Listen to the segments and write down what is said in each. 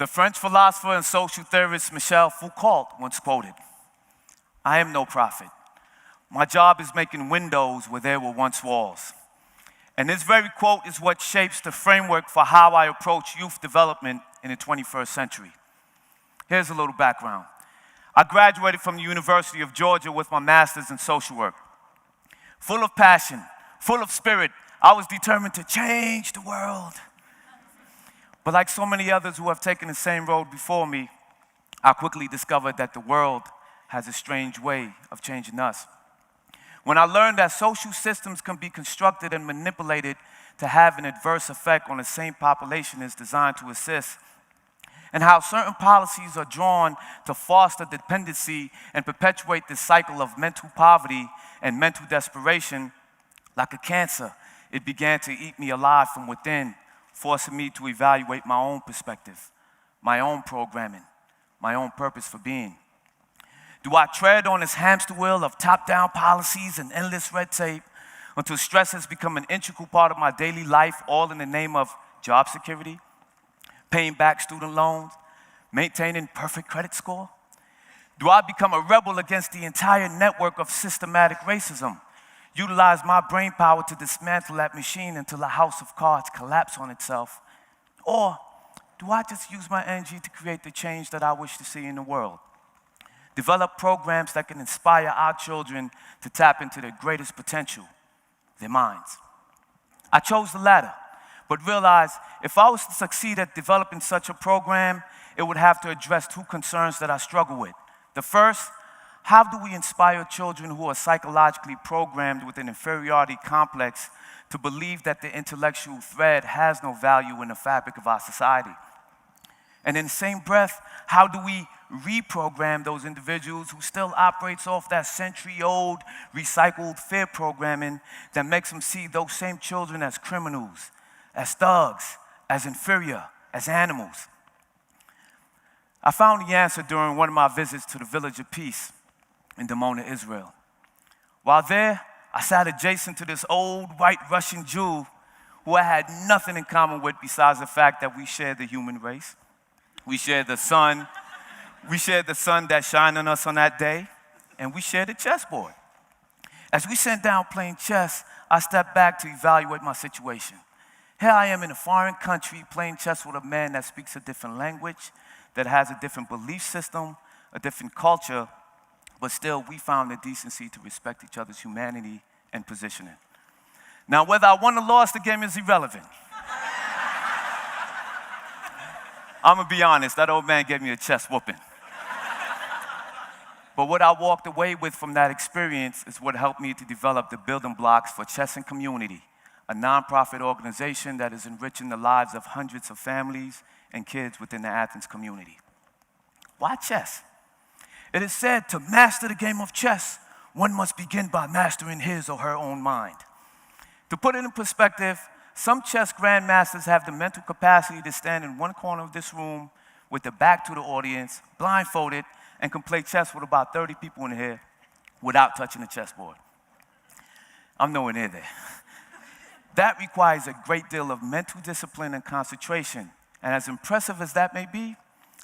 The French philosopher and social theorist Michel Foucault once quoted, "I am no prophet. My job is making windows where there were once walls." And this very quote is what shapes the framework for how I approach youth development in the 21st century. Here's a little background. I graduated from the University of Georgia with my master's in social work. Full of passion, full of spirit, I was determined to change the world. But like so many others who have taken the same road before me, I quickly discovered that the world has a strange way of changing us. When I learned that social systems can be constructed and manipulated to have an adverse effect on the same population it's designed to assist, and how certain policies are drawn to foster dependency and perpetuate this cycle of mental poverty and mental desperation, like a cancer, it began to eat me alive from within, forcing me to evaluate my own perspective, my own programming, my own purpose for being. Do I tread on this hamster wheel of top-down policies and endless red tape until stress has become an integral part of my daily life, all in the name of job security, paying back student loans, maintaining perfect credit score? Do I become a rebel against the entire network of systematic racism, utilize my brain power to dismantle that machine until a house of cards collapse on itself? Or do I just use my energy to create the change that I wish to see in the world? Develop programs that can inspire our children to tap into their greatest potential, their minds. I chose the latter, but realized if I was to succeed at developing such a program, it would have to address two concerns that I struggle with. The first, how do we inspire children who are psychologically programmed with an inferiority complex to believe that the intellectual thread has no value in the fabric of our society? And in the same breath, how do we reprogram those individuals who still operates off that century-old recycled fear programming that makes them see those same children as criminals, as thugs, as inferior, as animals? I found the answer during one of my visits to the Village of Peace in Dimona, Israel. While there, I sat adjacent to this old white Russian Jew who I had nothing in common with besides the fact that we shared the human race. We shared the sun. We shared the sun that shined on us on that day, and we shared a chessboard. As we sat down playing chess, I stepped back to evaluate my situation. Here I am in a foreign country playing chess with a man that speaks a different language, that has a different belief system, a different culture, but still we found the decency to respect each other's humanity and positioning. Now, whether I won or lost, the game is irrelevant. I'm gonna be honest, that old man gave me a chess whooping. But what I walked away with from that experience is what helped me to develop the building blocks for Chess and Community, a nonprofit organization that is enriching the lives of hundreds of families and kids within the Athens community. Why chess? It is said to master the game of chess, one must begin by mastering his or her own mind. To put it in perspective, some chess grandmasters have the mental capacity to stand in one corner of this room with their back to the audience, blindfolded, and can play chess with about 30 people in here without touching the chessboard. I'm nowhere near there. That requires a great deal of mental discipline and concentration. And as impressive as that may be,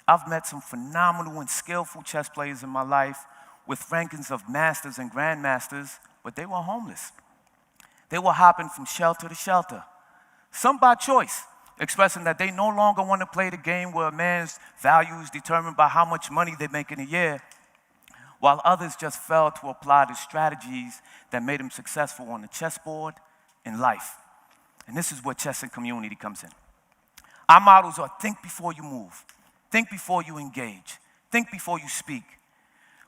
I've met some phenomenal and skillful chess players in my life with rankings of masters and grandmasters, but they were homeless. They were hopping from shelter to shelter, some by choice, expressing that they no longer want to play the game where a man's value is determined by how much money they make in a year, while others just failed to apply the strategies that made them successful on the chessboard in life. And this is where Chess and Community comes in. Our models are think before you move, think before you engage, think before you speak.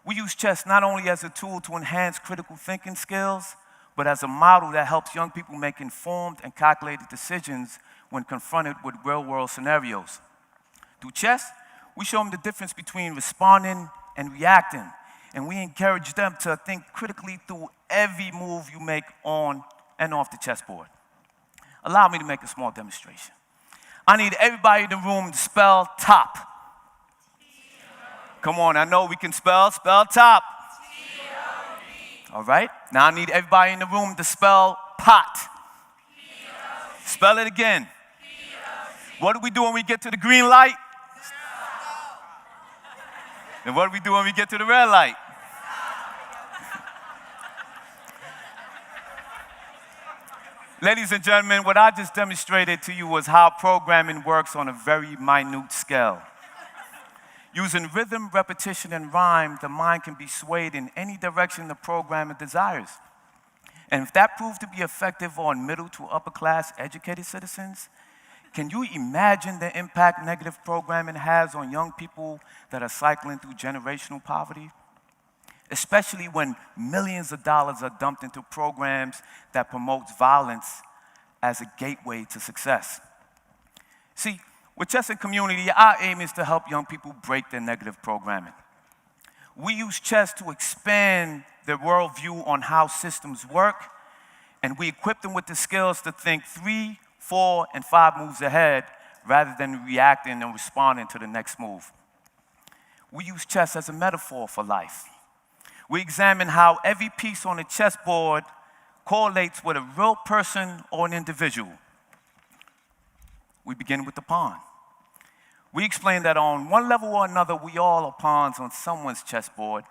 We use chess not only as a tool to enhance critical thinking skills, but as a model that helps young people make informed and calculated decisions when confronted with real-world scenarios. Through chess, we show them the difference between responding and reacting, and we encourage them to think critically through every move you make on and off the chessboard. Allow me to make a small demonstration. I need everybody in the room to spell top. Come on, I know we can spell top. All right, now I need everybody in the room to spell pot. Spell it again. What do we do when we get to the green light? And what do we do when we get to the red light? Ladies and gentlemen, what I just demonstrated to you was how programming works on a very minute scale. Using rhythm, repetition, and rhyme, the mind can be swayed in any direction the programmer desires. And if that proved to be effective on middle to upper class educated citizens, can you imagine the impact negative programming has on young people that are cycling through generational poverty? Especially when millions of dollars are dumped into programs that promotes violence as a gateway to success. See, with Chess and Community, our aim is to help young people break their negative programming. We use chess to expand their worldview on how systems work, and we equip them with the skills to think 3, 4, and 5 moves ahead rather than reacting and responding to the next move. We use chess as a metaphor for life. We examine how every piece on the chessboard correlates with a real person or an individual. We begin with the pawn. We explain that on one level or another, we all are pawns on someone's chessboard,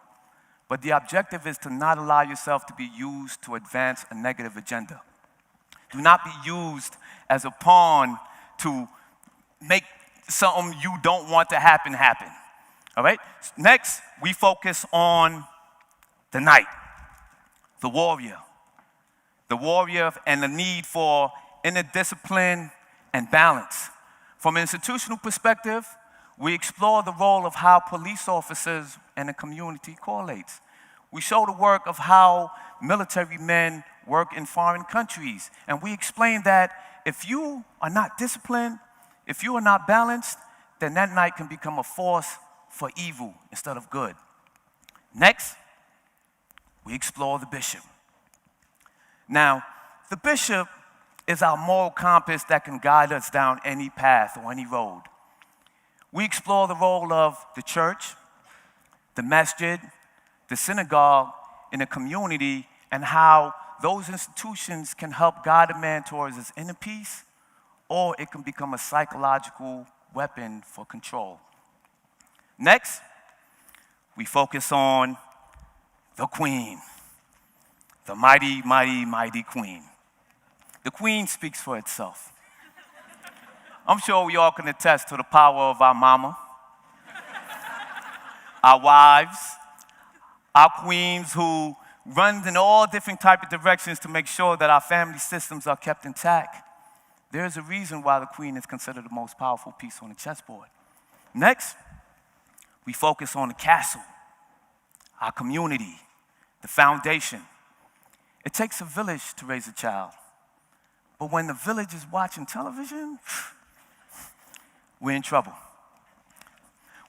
but the objective is to not allow yourself to be used to advance a negative agenda. Do not be used as a pawn to make something you don't want to happen. All right? Next, we focus on the knight, the warrior and the need for inner discipline and balance. From an institutional perspective, we explore the role of how police officers and the community correlates. We show the work of how military men work in foreign countries, and we explain that if you are not disciplined, if you are not balanced, then that knight can become a force for evil instead of good. Next, we explore the bishop. Now, the bishop is our moral compass that can guide us down any path or any road. We explore the role of the church, the masjid, the synagogue in the community, and how those institutions can help guide a man towards his inner peace, or it can become a psychological weapon for control. Next, we focus on the queen, the mighty, mighty, mighty queen. The queen speaks for itself. I'm sure we all can attest to the power of our mama, our wives, our queens who run in all different types of directions to make sure that our family systems are kept intact. There's a reason why the queen is considered the most powerful piece on the chessboard. Next, we focus on the castle, our community, the foundation. It takes a village to raise a child. But when the village is watching television, we're in trouble.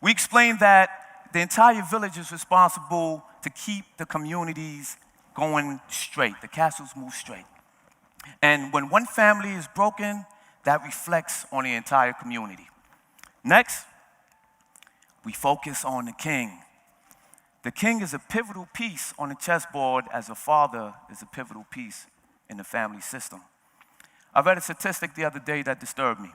We explain that the entire village is responsible to keep the communities going straight. The castles move straight. And when one family is broken, that reflects on the entire community. Next, we focus on the king. The king is a pivotal piece on the chessboard as a father is a pivotal piece in the family system. I read a statistic the other day that disturbed me.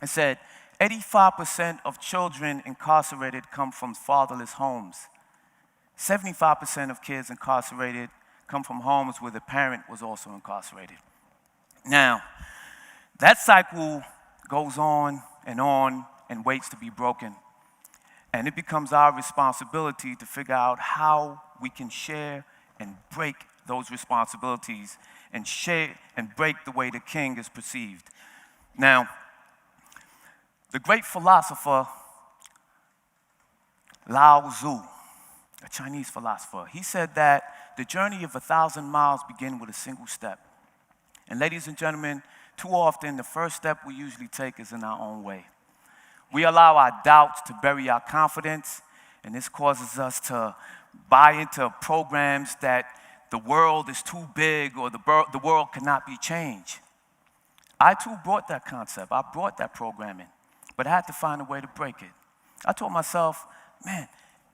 It said 85% of children incarcerated come from fatherless homes. 75% of kids incarcerated come from homes where the parent was also incarcerated. Now, that cycle goes on and waits to be broken. And it becomes our responsibility to figure out how we can share and break those responsibilities and share and break the way the king is perceived. Now, the great philosopher Lao Tzu, a Chinese philosopher, he said that the journey of 1,000 miles begins with a single step. And ladies and gentlemen, too often the first step we usually take is in our own way. We allow our doubts to bury our confidence, and this causes us to buy into programs that the world is too big or the world cannot be changed. I too brought that concept. I brought that programming, but I had to find a way to break it. I told myself, man,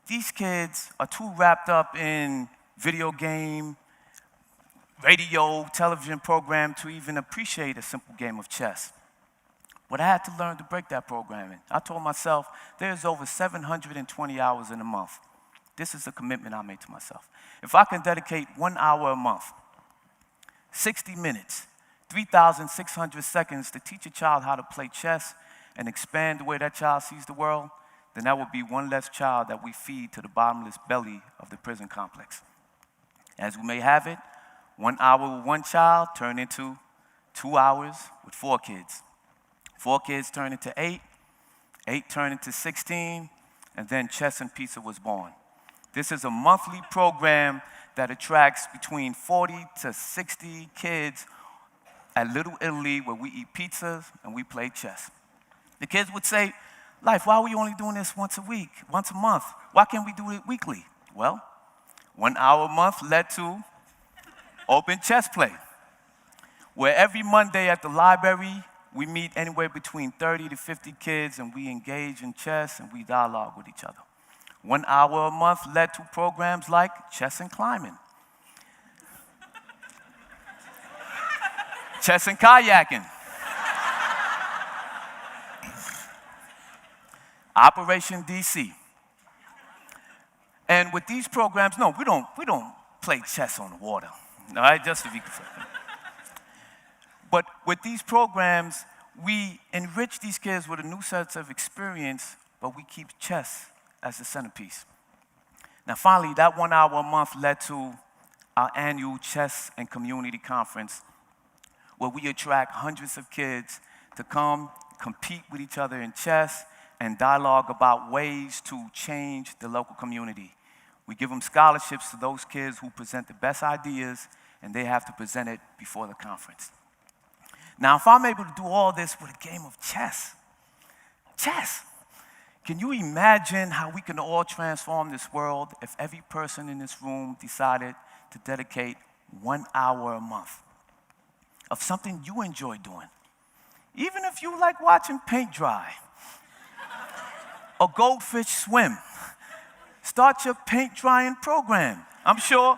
these kids are too wrapped up in video game, radio, television program to even appreciate a simple game of chess. But I had to learn to break that programming. I told myself, there's over 720 hours in a month. This is a commitment I made to myself. If I can dedicate 1 hour a month, 60 minutes, 3,600 seconds to teach a child how to play chess and expand the way that child sees the world, then that would be one less child that we feed to the bottomless belly of the prison complex. As we may have it, 1 hour with one child turned into 2 hours with 4 kids. 4 kids turned into 8, 8 turned into 16, and then Chess and Pizza was born. This is a monthly program that attracts between 40 to 60 kids at Little Italy, where we eat pizzas and we play chess. The kids would say, Life, why are we only doing this once a week, once a month? Why can't we do it weekly? Well, 1 hour a month led to open chess play, where every Monday at the library, we meet anywhere between 30 to 50 kids and we engage in chess and we dialogue with each other. 1 hour a month led to programs like chess and climbing, chess and kayaking, Operation DC. And with these programs, no, we don't play chess on the water. All right, just to be clear. But with these programs, we enrich these kids with a new set of experience, but we keep chess as the centerpiece. Now, finally, that 1 hour a month led to our annual chess and community conference, where we attract hundreds of kids to come compete with each other in chess and dialogue about ways to change the local community. We give them scholarships to those kids who present the best ideas, and they have to present it before the conference. Now, if I'm able to do all this with a game of chess, can you imagine how we can all transform this world if every person in this room decided to dedicate 1 hour a month of something you enjoy doing? Even if you like watching paint dry or goldfish swim, start your paint drying program. I'm sure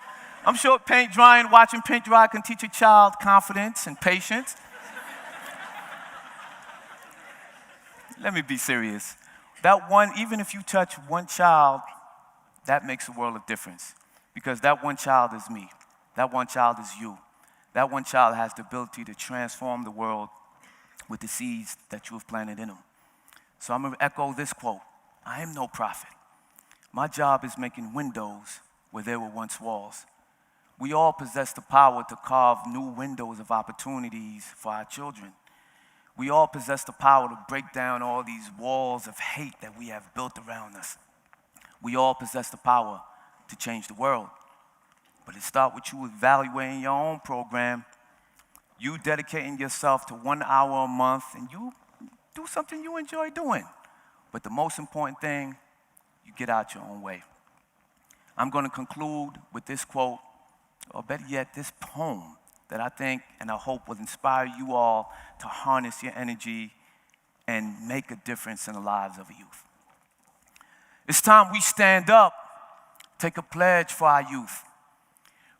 paint drying, watching paint dry can teach a child confidence and patience. Let me be serious. Even if you touch one child, that makes a world of difference. Because that one child is me. That one child is you. That one child has the ability to transform the world with the seeds that you have planted in them. So I'm going to echo this quote. I am no prophet. My job is making windows where there were once walls. We all possess the power to carve new windows of opportunities for our children. We all possess the power to break down all these walls of hate that we have built around us. We all possess the power to change the world. But it starts with you evaluating your own program, you dedicating yourself to 1 hour a month, and you do something you enjoy doing. But the most important thing, you get out your own way. I'm going to conclude with this quote, or better yet, this poem that I think and I hope will inspire you all to harness your energy and make a difference in the lives of a youth. It's time we stand up, take a pledge for our youth.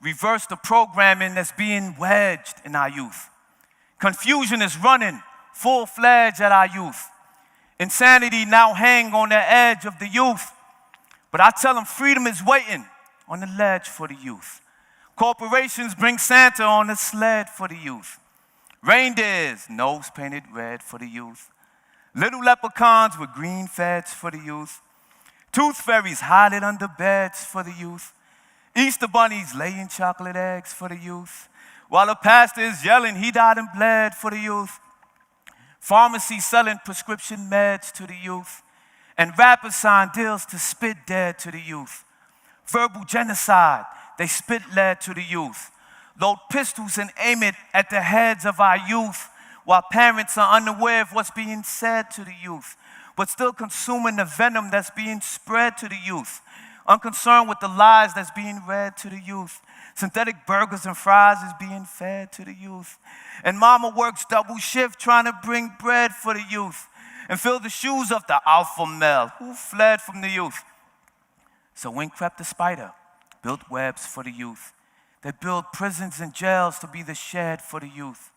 Reverse the programming that's being wedged in our youth. Confusion is running full-fledged at our youth. Insanity now hang on the edge of the youth. But I tell them freedom is waiting on the ledge for the youth. Corporations bring Santa on a sled for the youth. Reindeers, nose painted red for the youth. Little leprechauns with green feds for the youth. Tooth fairies hiding under beds for the youth. Easter bunnies laying chocolate eggs for the youth. While the pastor is yelling, he died and bled for the youth. Pharmacies selling prescription meds to the youth. And rappers sign deals to spit dead to the youth. Verbal genocide, they spit lead to the youth. Load pistols and aim it at the heads of our youth, while parents are unaware of what's being said to the youth, but still consuming the venom that's being spread to the youth, unconcerned with the lies that's being read to the youth. Synthetic burgers and fries is being fed to the youth. And mama works double shift trying to bring bread for the youth and fill the shoes of the alpha male who fled from the youth. So in crept the spider, built webs for the youth. They build prisons and jails to be the shed for the youth.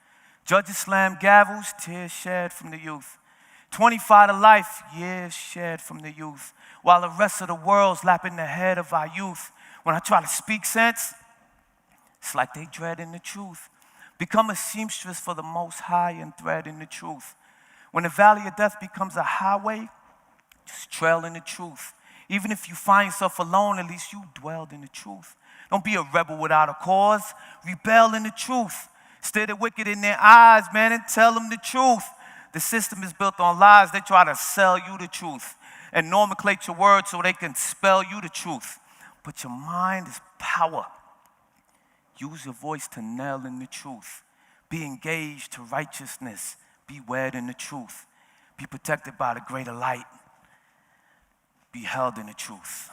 Judges slam gavels, tears shed from the youth. 25 to life, years shed from the youth. While the rest of the world's lapping the head of our youth. When I try to speak sense, it's like they dreading the truth. Become a seamstress for the Most High and thread in the truth. When the valley of death becomes a highway, just trail in the truth. Even if you find yourself alone, at least you dwelled in the truth. Don't be a rebel without a cause. Rebel in the truth. Stare the wicked in their eyes, man, and tell them the truth. The system is built on lies. They try to sell you the truth and nomenclate your words so they can spell you the truth. But your mind is power. Use your voice to nail in the truth. Be engaged to righteousness. Be wed in the truth. Be protected by the greater light. Be held in the truth.